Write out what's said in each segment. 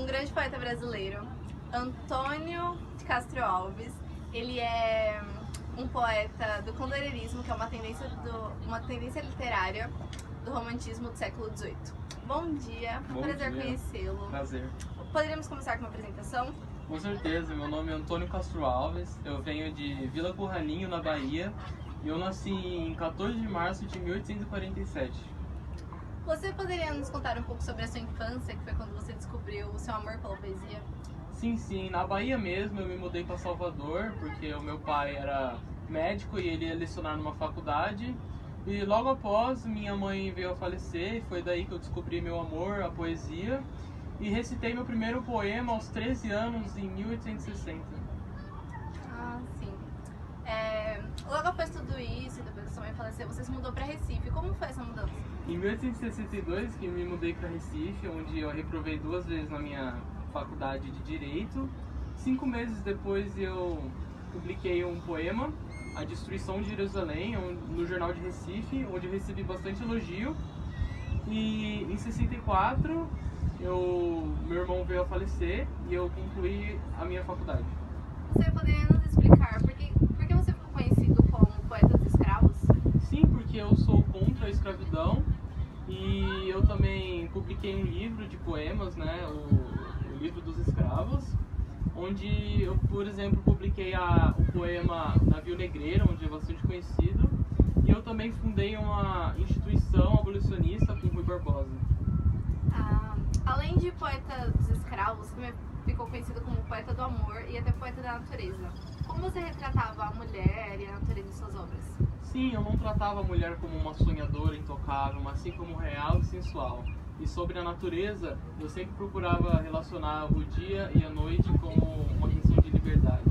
grande poeta brasileiro, Antônio Castro Alves. Ele é um poeta do condorerismo, que é uma tendência literária do romantismo do século XVIII. Bom dia, Bom prazer dia. conhecê-lo. Prazer. Poderíamos começar com uma apresentação? Com certeza, meu nome é Antônio Castro Alves, eu venho de Vila Curralinho, na Bahia, e eu nasci em 14 de março de 1847. Você poderia nos contar um pouco sobre a sua infância, que foi quando você descobriu o seu amor pela poesia? Sim, na Bahia mesmo eu me mudei para Salvador, porque o meu pai era médico e ele ia lecionar numa faculdade. E logo após, minha mãe veio a falecer, e foi daí que eu descobri meu amor à poesia. E recitei meu primeiro poema aos 13 anos, em 1860. Ah, sim. Logo após tudo isso, depois que sua mãe faleceu, você se mudou para Recife. Como foi essa mudança? Em 1862 que eu me mudei para Recife, onde eu reprovei 2 vezes na minha faculdade de Direito. 5 meses depois eu publiquei um poema, A Destruição de Jerusalém, no Jornal de Recife, onde eu recebi bastante elogio. E em 64 meu irmão veio a falecer e eu concluí a minha faculdade. Você poderia nos explicar por que você ficou conhecido como poeta dos escravos? Sim, porque eu sou contra a escravidão e eu também publiquei um livro de poemas, né, o Livro dos Escravos, onde eu, por exemplo, publiquei o poema Navio Negreiro, onde é bastante conhecido, e eu também fundei uma instituição abolicionista com Rui Barbosa. Além de poeta dos escravos, você também ficou conhecido como poeta do amor e até poeta da natureza. Como você retratava a mulher e a natureza em suas obras? Sim, eu não tratava a mulher como uma sonhadora intocável, mas sim como real e sensual. E sobre a natureza, eu sempre procurava relacionar o dia e a noite como uma questão de liberdade.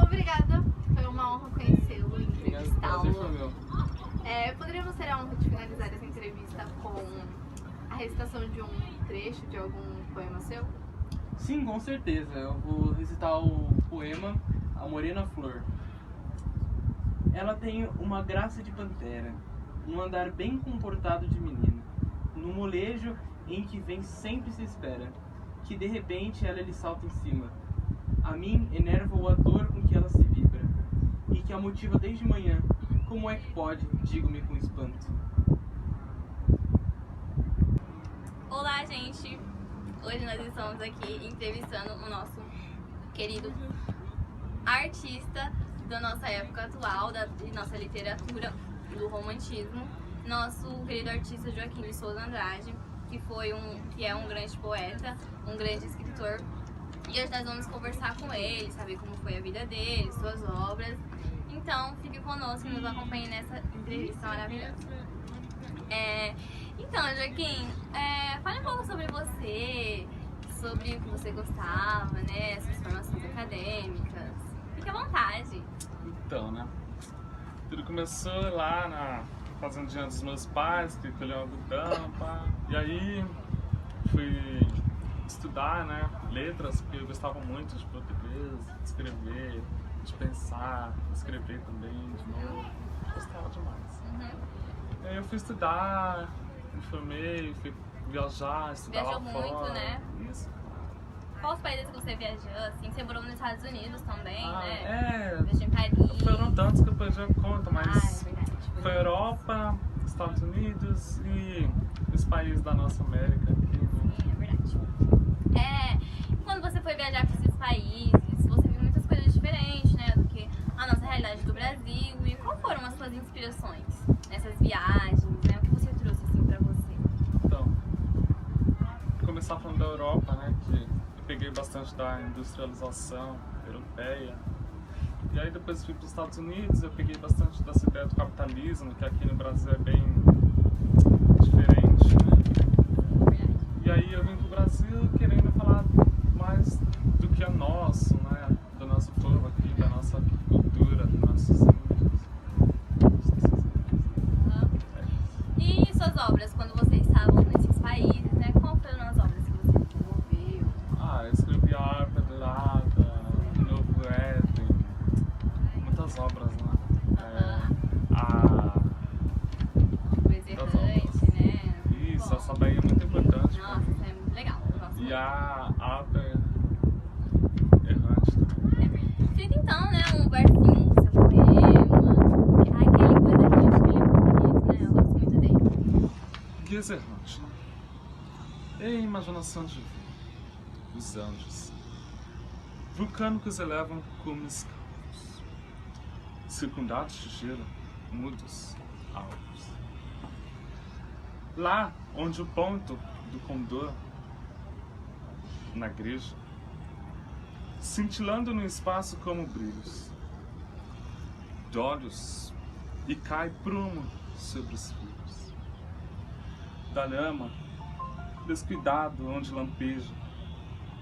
Obrigada, foi uma honra conhecê-lo e entrevistá-lo. Prazer foi meu. Poderíamos ter a honra de finalizar essa entrevista com a recitação de um trecho de algum poema seu? Sim, com certeza. Eu vou recitar o poema A Morena Flor. Ela tem uma graça de pantera, um andar bem comportado de menina, no molejo em que vem sempre se espera, que de repente ela lhe salta em cima. A mim enerva-o a dor com que ela se vibra, e que a motiva desde manhã. Como é que pode? Digo-me com espanto. Olá, gente! Hoje nós estamos aqui entrevistando o nosso querido artista da nossa época atual, de nossa literatura, do romantismo, nosso querido artista Joaquim de Souza Andrade, que é um grande poeta, um grande escritor. E hoje nós vamos conversar com ele, saber como foi a vida dele, suas obras. Então, fique conosco e nos acompanhe nessa entrevista maravilhosa. Então, Joaquim, fale um pouco sobre você, sobre o que você gostava, né, suas formações acadêmicas. Fique à vontade. Então, né, tudo começou lá na fazendinha dos meus pais, que colheu algodão, pá. E aí fui estudar, né, letras, porque eu gostava muito de português, de escrever, de pensar, de escrever também, de novo. Gostava demais. E aí eu fui estudar, me formei, fui viajar, estudar Viajou lá muito, fora. né? Isso. Quais países que você viajou? Assim, você morou nos Estados Unidos também, né? É, Viajou em Paris. foram tantos que depois eu conto, Ah, mas é verdade. foi Europa, Estados Unidos e os países da nossa América aqui. Sim, é verdade. Quando você foi viajar para esses países, você viu muitas coisas diferentes, né, do que a nossa realidade do Brasil. E qual foram as suas inspirações nessas viagens, né? O que você trouxe assim para você? Então, vou começar falando da Europa, né, que eu peguei bastante da industrialização europeia. E aí depois fui para os Estados Unidos, eu peguei bastante dessa ideia do capitalismo, que aqui no Brasil é bem diferente, né? E aí eu vim pro Brasil querendo falar mais do que é nosso, né? Do nosso povo aqui, da nossa cultura, dos nossos índios. E suas obras, quando você estava nesses países, né? Qual foram as obras que você desenvolveu? Eu escrevi a Harpa Dourada, Novo Éden, muitas obras, né? O Exerrante, né? Isso, essa daí é muito importante apresenta então, né, um versinho do seu poema. Ai, aquele coisa artística, ele é muito bonito, né? Eu gosto muito dele. Guias errantes. É a imaginação divina. Os anjos. Vulcânicos elevam como escravos. Circundados de gelo, mudos, alvos. Lá onde o ponto do condor, na igreja, cintilando no espaço como brilhos, de olhos, e cai prumo sobre os fios. Da lama, descuidado onde lampeja,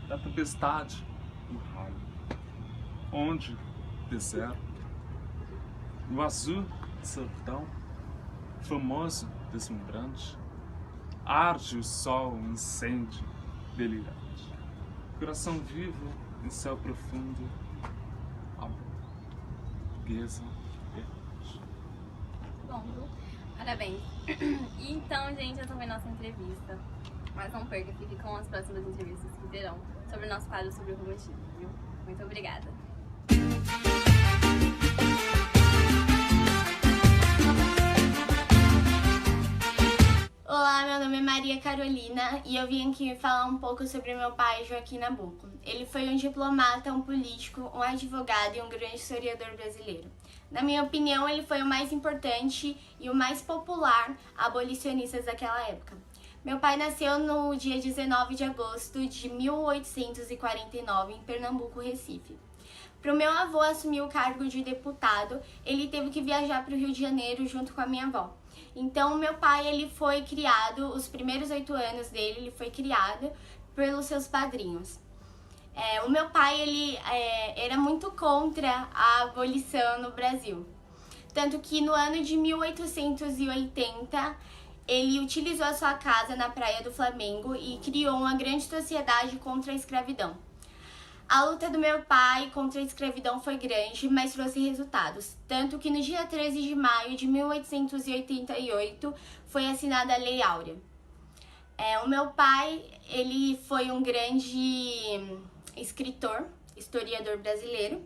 da tempestade, o raio, onde, deserto, no azul sertão, famoso, deslumbrante, arde o sol, um incêndio delirante, coração vivo em céu profundo, amor, portuguesa, errante. Bom, parabéns. E então, gente, essa foi nossa entrevista. Mas não perca, fique com as próximas entrevistas que terão sobre o nosso quadro sobre o romantismo, viu? Muito obrigada. Olá, meu nome é Maria Carolina e eu vim aqui falar um pouco sobre meu pai, Joaquim Nabuco. Ele foi um diplomata, um político, um advogado e um grande historiador brasileiro. Na minha opinião, ele foi o mais importante e o mais popular abolicionista daquela época. Meu pai nasceu no dia 19 de agosto de 1849 em Pernambuco, Recife. Para o meu avô assumir o cargo de deputado, ele teve que viajar para o Rio de Janeiro junto com a minha avó. Então, meu pai, ele foi criado, os primeiros 8 anos dele, ele foi criado pelos seus padrinhos. O meu pai, ele era muito contra a abolição no Brasil. Tanto que no ano de 1880, ele utilizou a sua casa na Praia do Flamengo e criou uma grande sociedade contra a escravidão. A luta do meu pai contra a escravidão foi grande, mas trouxe resultados. Tanto que no dia 13 de maio de 1888 foi assinada a Lei Áurea. O meu pai, ele foi um grande escritor, historiador brasileiro,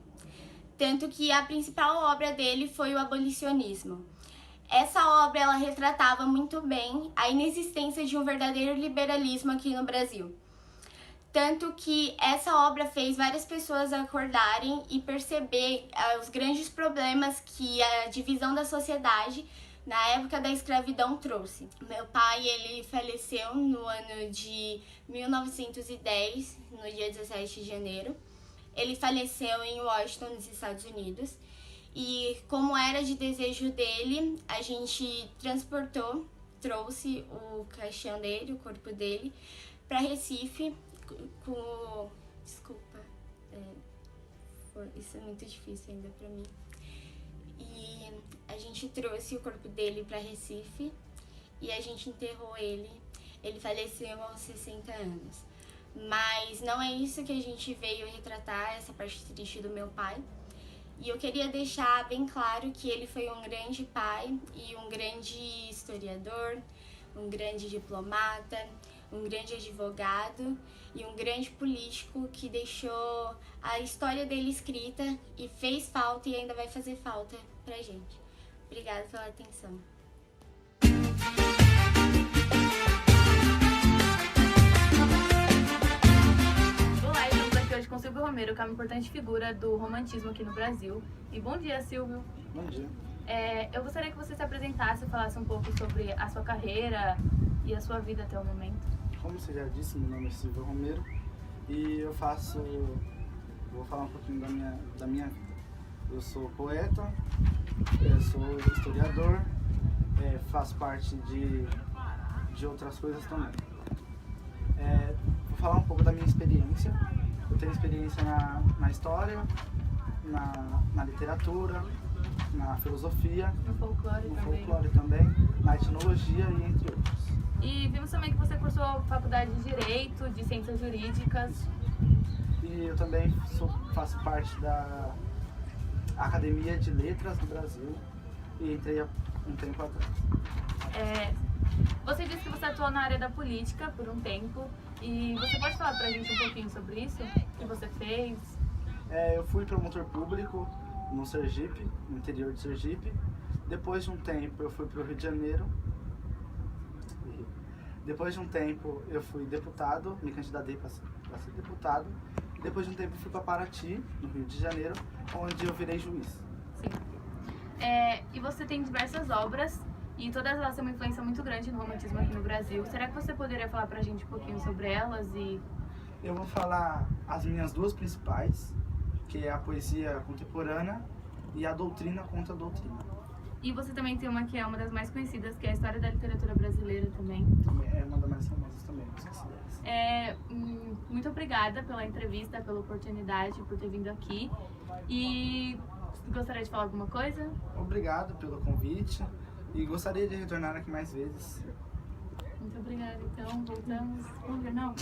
tanto que a principal obra dele foi o abolicionismo. Essa obra, ela retratava muito bem a inexistência de um verdadeiro liberalismo aqui no Brasil. Tanto que essa obra fez várias pessoas acordarem e perceber os grandes problemas que a divisão da sociedade na época da escravidão trouxe. Meu pai, ele faleceu no ano de 1910, no dia 17 de janeiro. Ele faleceu em Washington, nos Estados Unidos. E como era de desejo dele, a gente trouxe o caixão dele, o corpo dele, para Recife Desculpa, isso é muito difícil ainda para mim. E a gente trouxe o corpo dele para Recife e a gente enterrou ele. Ele faleceu aos 60 anos. Mas não é isso que a gente veio retratar, essa parte triste do meu pai. E eu queria deixar bem claro que ele foi um grande pai e um grande historiador, um grande diplomata, um grande advogado e um grande político que deixou a história dele escrita e fez falta e ainda vai fazer falta pra gente. Obrigada pela atenção. Olá, estamos aqui hoje com Silvio Romero, que é uma importante figura do romantismo aqui no Brasil. E bom dia, Silvio. Bom dia. Eu gostaria que você se apresentasse e falasse um pouco sobre a sua carreira e a sua vida até o momento. Como você já disse, meu nome é Silvio Romero e vou falar um pouquinho da minha vida. Eu sou poeta, eu sou historiador, faço parte de outras coisas também. Vou falar um pouco da minha experiência. Eu tenho experiência na história, na literatura, na filosofia, No folclore também, na etnologia e entre outros. E vimos também que você cursou faculdade de Direito, de Ciências Jurídicas. E eu também faço parte da Academia de Letras do Brasil e entrei há um tempo atrás. Você disse que você atuou na área da política por um tempo. E você pode falar pra gente um pouquinho sobre isso? O que você fez? Eu fui promotor público no Sergipe, no interior de Sergipe. Depois de um tempo eu fui para o Rio de Janeiro. Depois de um tempo eu fui deputado, me candidatei para ser deputado. Depois de um tempo eu fui para Paraty, no Rio de Janeiro, onde eu virei juiz. Sim. E você tem diversas obras e todas elas têm uma influência muito grande no romantismo aqui no Brasil. Será que você poderia falar pra gente um pouquinho sobre elas? Eu vou falar as minhas duas principais, que é a poesia contemporânea e a doutrina contra a doutrina. E você também tem uma que é uma das mais conhecidas, que é a história da literatura brasileira também. É uma das mais famosas também, não esqueci delas. Muito obrigada pela entrevista, pela oportunidade, por ter vindo aqui. E gostaria de falar alguma coisa? Obrigado pelo convite e gostaria de retornar aqui mais vezes. Muito obrigada. Então, voltamos. Vamos ver, não?